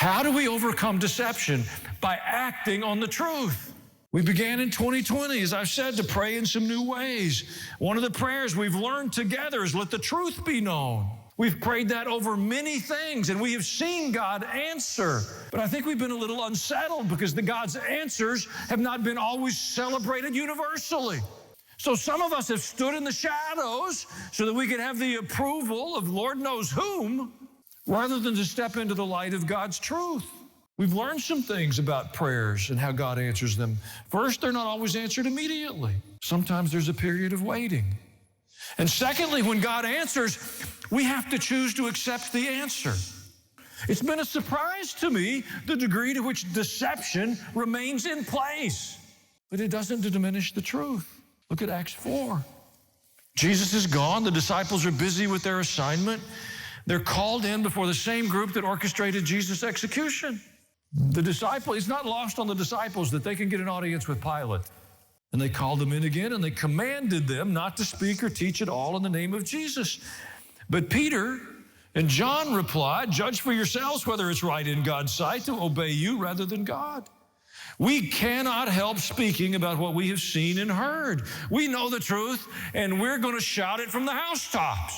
How do we overcome deception? By acting on the truth. We began in 2020, as I've said, to pray in some new ways. One of the prayers we've learned together is let the truth be known. We've prayed that over many things, and we have seen God answer. But I think we've been a little unsettled because God's answers have not been always celebrated universally. So some of us have stood in the shadows so that we can have the approval of Lord knows whom, rather than to step into the light of God's truth. We've learned some things about prayers and how God answers them. First, they're not always answered immediately. Sometimes there's a period of waiting. And secondly, when God answers, we have to choose to accept the answer. It's been a surprise to me the degree to which deception remains in place, but it doesn't diminish the truth. Look at Acts 4. Jesus is gone. The disciples are busy with their assignment. They're called in before the same group that orchestrated Jesus' execution. It's not lost on the disciples that they can get an audience with Pilate. And they called them in again, and they commanded them not to speak or teach at all in the name of Jesus. But Peter and John replied, judge for yourselves whether it's right in God's sight to obey you rather than God. We cannot help speaking about what we have seen and heard. We know the truth, and we're going to shout it from the housetops.